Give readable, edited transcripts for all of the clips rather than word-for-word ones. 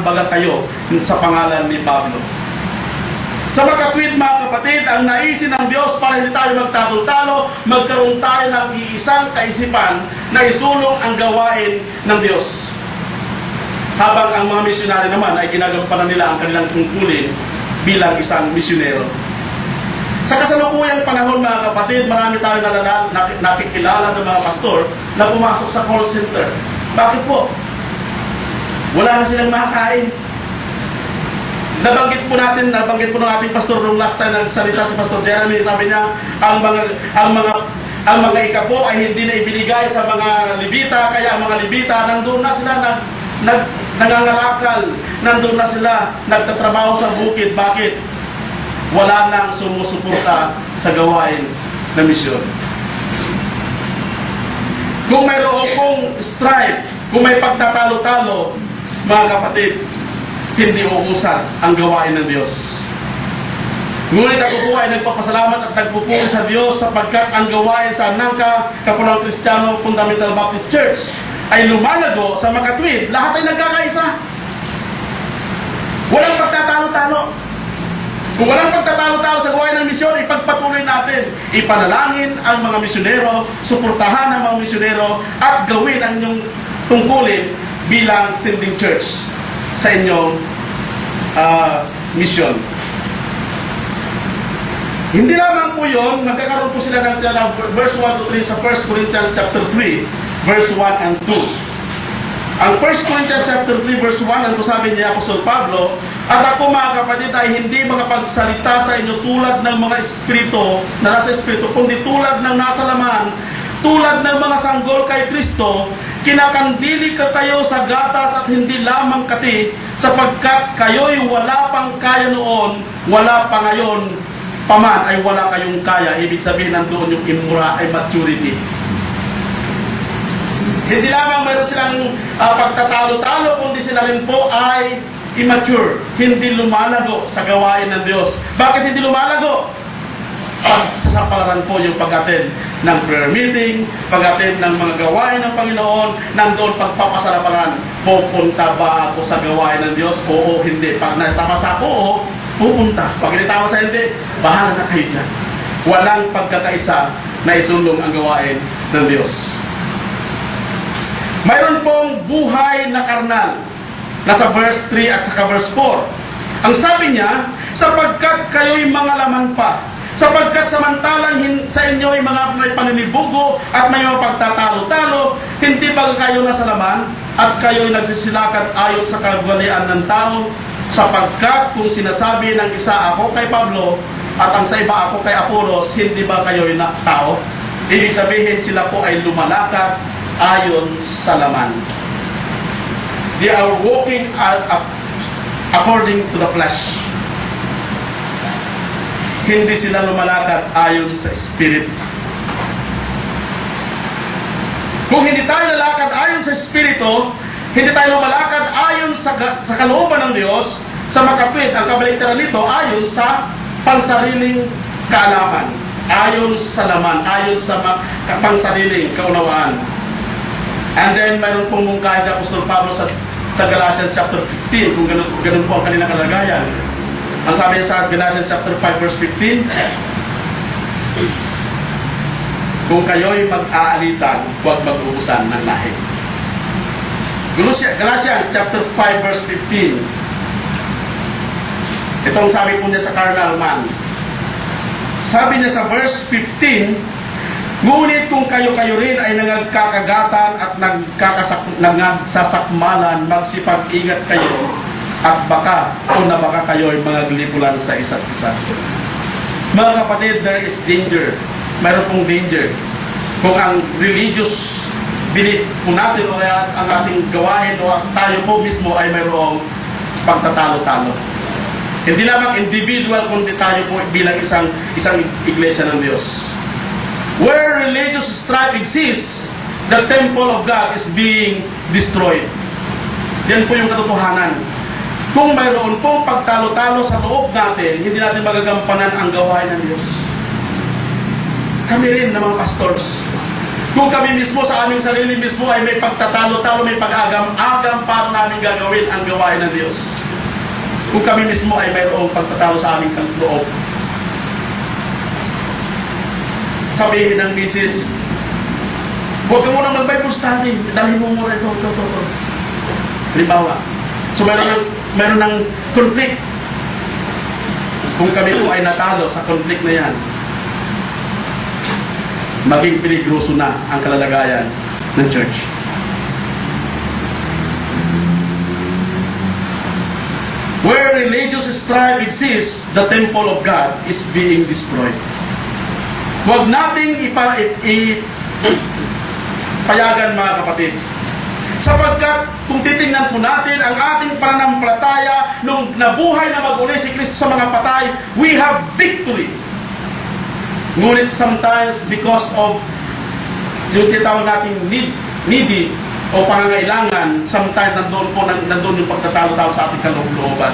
baga kayo sa pangalan ni Pablo. Sa makatwid mga kapatid, ang naisin ng Diyos para hindi tayo magtatalo-talo, magkaroon tayo ng iisang kaisipan na isulong ang gawain ng Diyos. Habang ang mga misyonary naman ay ginagampanan nila ang kanilang tungkulin bilang isang misyonero. Sa kasalukuyang panahon mga kapatid, marami tayo nakikilala ng mga pastor na pumasok sa call center. Bakit po? Wala na silang makakain. Nabanggit po ng ating pastor nung last time nagsalita si Pastor Jeremy, sabi niya, ang mga ikapo ay hindi na ibinigay sa mga Libita, kaya ang mga Libita nandun na sila nangangalakal, nandun na sila nagtatrabaho sa bukid. Bakit? Wala nang sumusuporta sa gawain na misyon. Kung mayroon pong strife, kung may pagtatalo-talo, mga kapatid, hindi uusad ang gawain ng Diyos. Ngunit ako po ay nagpapasalamat at nagpupuri sa Diyos sapagkat ang gawain sa Anangka Kapulang Kristiyano Fundamental Baptist Church ay lumalago sa makatwid. Lahat ay nagkakaisa. Walang pagtatalo-talo. Kung walang pagtatalo-talo sa gawain ng misyon, ipagpatuloy natin. Ipanalangin ang mga misyonero, suportahan ang mga misyonero, at gawin ang inyong tungkulin bilang sending church sa inyong mission. Hindi lamang po yun, magkakaroon po sila ng verse 1 to 3 sa 1 Corinthians chapter 3, verse 1 and 2. Ang 1 Corinthians chapter 3, verse 1, ang sabi niya Apostol Pablo, at ako mga kapatid ay hindi makapagsalita sa inyo tulad ng mga espiritu na nasa espiritu, kundi tulad ng nasa laman, tulad ng mga sanggol kay Kristo. Kinakandili ka kayo sa gatas at hindi lamang kati, sapagkat kayo'y wala pang kaya noon, wala pa ngayon, paman ay wala kayong kaya. Ibig sabihin nandoon yung imura ay maturity. Hindi lamang mayroon silang pagtatalo-talo, kundi sila rin po ay immature. Hindi lumalago sa gawain ng Diyos. Bakit hindi lumalago? Pagsasapalan po yung pag-attend ng prayer meeting, pag-attend ng mga gawain ng Panginoon, nandoon pagpapasalapalan. Pupunta ba ako sa gawain ng Diyos? Oo, hindi. Pag natama sa oo, pupunta. Pag hindi tama sa hindi, bahala na kayo dyan. Walang pagkakaisa na isulong ang gawain ng Diyos. Mayroon pong buhay na karnal. Nasa verse 3 at saka verse 4. Ang sabi niya, sapagkat kayo'y mga laman pa, sapagkat samantalang sa inyo ay mga may paninibugo at may mga pagtatalo-talo, hindi ba kayo nasa laman at kayo'y nagsisilakat ayon sa kagwalian ng tao? Sapagkat kung sinasabi ng isa ako kay Pablo at ang sa iba ako kay Apolos, hindi ba kayo'y tao? Ibig sabihin sila po ay lumalakat ayon sa laman. They are walking according to the flesh. Hindi sila lumalakad ayon sa Spirit. Kung hindi tayo lalakad ayon sa Espiritu, hindi tayo lumalakad ayon sa kalooban ng Diyos, sa makatwid, ang kabaligtaran nito ayon sa pansariling kaalaman, ayon sa laman, ayon sa pansariling kaunawaan. And then, mayroon pong mungkahi sa Apostol Pablo sa Galatians chapter 15, kung ganun po ang kanilang kalagayan. Ang sabi niya sa Galatians chapter 5 verse 15, kung kayo'y mag-aalitan, huwag mag-uusan ng lahi. Galatians chapter 5 verse 15. Itong sabi po niya sa carnal man. Sabi niya sa verse 15, ngunit kung kayo-kayo rin ay nagkakagatan at nagsasakmalan, magsipag-ingat kayo at baka o na baka kayo ay mga glipulan sa isa't isa. Mga kapatid, there is danger. Mayroon pong danger. Kung ang religious belief po natin o kaya ang ating gawain o tayo po mismo ay mayroong pagtatalo-talo. Hindi lamang individual, kundi tayo po bilang isang iglesia ng Diyos. Where religious strife exists, the temple of God is being destroyed. Yan po yung katotohanan. Kung mayroon pong pagtalo-talo sa loob natin, hindi natin magagampanan ang gawain ng Diyos. Kami rin na mga pastors, Kung kami mismo sa aming sarili mismo ay may pagtatalo-talo, may pag-agam-agam, paano namin gagawin ang gawain ng Diyos? Kung kami mismo ay mayroong pagtatalo sa aming loob. Sabihin ng misis, huwag ka muna mag-Bible study, dalhin mo muna ito. Halimbawa. So meron ng conflict. Kung kami po ay natalo sa conflict na yan, maging peligroso na ang kalalagayan ng church. Where religious strife exists, the temple of God is being destroyed. Huwag nating payagan, mga kapatid. Sapagkat kung titingnan po natin ang ating pananampalataya nung nabuhay na mag-uli si Kristo sa mga patay, we have victory. Ngunit sometimes because of yung tinatawag nating needy o pangangailangan, sometimes nandun yung pagtatalo-talo sa ating kaloob-looban.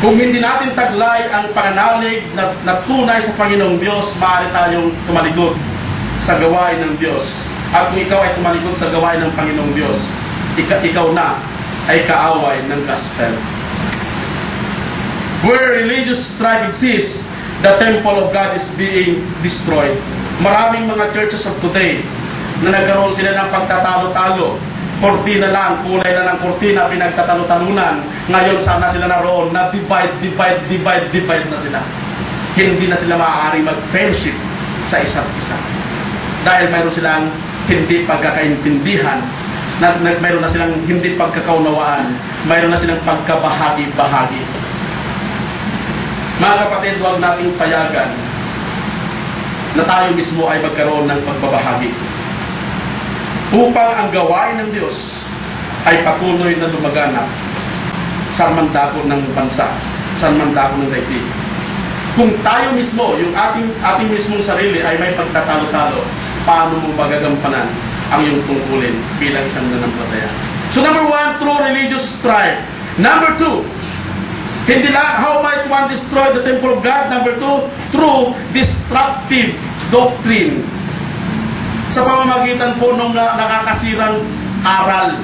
Kung hindi natin taglay ang pananalig na tunay sa Panginoong Diyos, maaari tayong tumalikod sa gawain ng Diyos. At kung ikaw ay tumalikod sa gawain ng Panginoong Diyos, ikaw na ay kaaway ng gospel. Where religious strife exists, the temple of God is being destroyed. Maraming mga churches of today na nagkaroon sila ng pagtatalo-talo. Kortina lang, kulay na ng kortina, pinagtatalo-talunan. Ngayon sana sila naroon na divide na sila. Hindi na sila maaaring mag-friendship sa isa't isa. Dahil mayroon silang hindi pagkakaintindihan, mayroon na silang hindi pagkakaunawaan, mayroon na silang pagkabahagi-bahagi. Mga kapatid, huwag nating payagan na tayo mismo ay magkaroon ng pagbabahagi upang ang gawain ng Diyos ay patuloy na lumaganap sa mandako ng bansa, sa mandako ng daigdig. Kung tayo mismo, yung ating mismong sarili ay may pagtatalo-talo, paano mo magagampanan ang iyong tungkulin bilang isang nananampalataya? So number 1, true religious strife. Number 2, hindi lang, how might one destroy the temple of God? Number 2, through destructive doctrine. Sa pamamagitan po ng nakakasirang aral.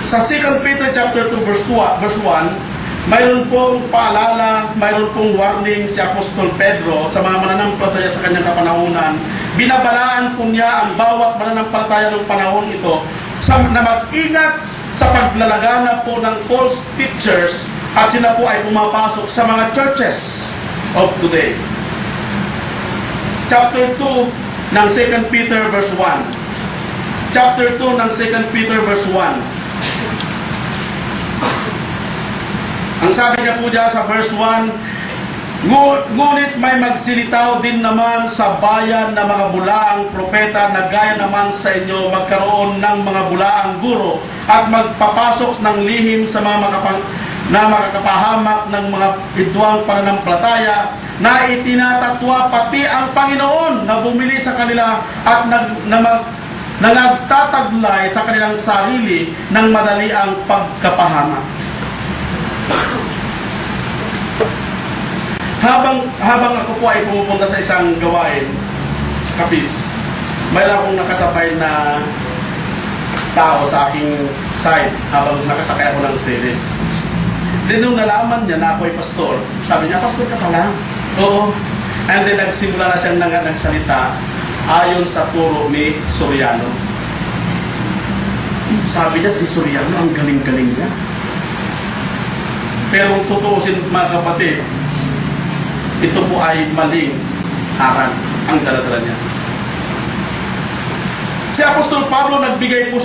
Sa 2 Peter chapter 2 verse 1, mayroon pong paalala, mayroon pong warning si Apostol Pedro sa mga mananampalataya sa kanyang kapanahunan. Binabalaan po niya ang bawat mananampalataya ng panahon ito na mag-ingat sa paglalaganap po ng false teachers at sila po ay pumapasok sa mga churches of today. Chapter 2 ng 2 Peter verse 1. Chapter 2 ng 2 Peter verse 1. Ang sabi niya po dyan sa verse 1, ngunit may magsilitaw din naman sa bayan na mga bulaang propeta na gaya naman sa inyo magkaroon ng mga bulaang guro at magpapasok ng lihim sa mga makakapahamak ng mga bidwang pananampalataya na itinatatwa pati ang Panginoon na bumili sa kanila at nagtataglay sa kanilang sarili ng madali ang pagkapahamak. Habang ako po ay pumupunta sa isang gawain, kapis, mayroon akong nakasabay na tao sa aking side habang nakasakay ako ng series. Then nung nalaman niya na ako ay pastor, sabi niya, pastor ka pala? Oo. And then nagsimula na siyang nagsalita ayon sa turo ni Soriano. Sabi niya, si Soriano, ang galing-galing niya. Pero kung tutuusin, mga kapatid, ito po ay maling aral ang dala-dala niya. Si Apostol Pedro nagbigay po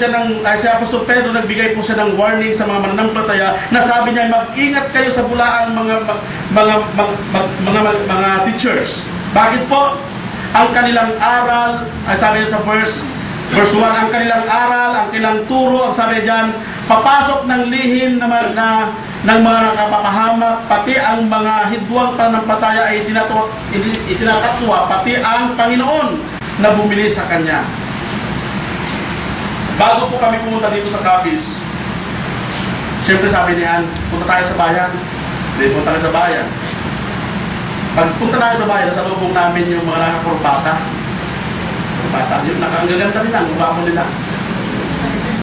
siya ng warning sa mga mananampalataya na sabi niya, mag-ingat kayo sa bulaang mga teachers. Bakit po? Ang kanilang aral, ay sabi niya sa verse 1, ang kanilang aral, ang kanilang turo, ang sabi diyan, papasok ng lihim ng mga nakapapahamak, pati ang mga hidwang pananampalataya ay itinatatwa, pati ang Panginoon na bumili sa Kanya. Bago po kami pumunta dito sa Capiz, siyempre sabi niyan, punta tayo sa bayan. Hindi, punta tayo sa bayan. Pagpunta namin sa bahay, nasa lubong namin yung mga nakakurbata. Kurbata. Yung nakangaganda nila, ang gwapo nila.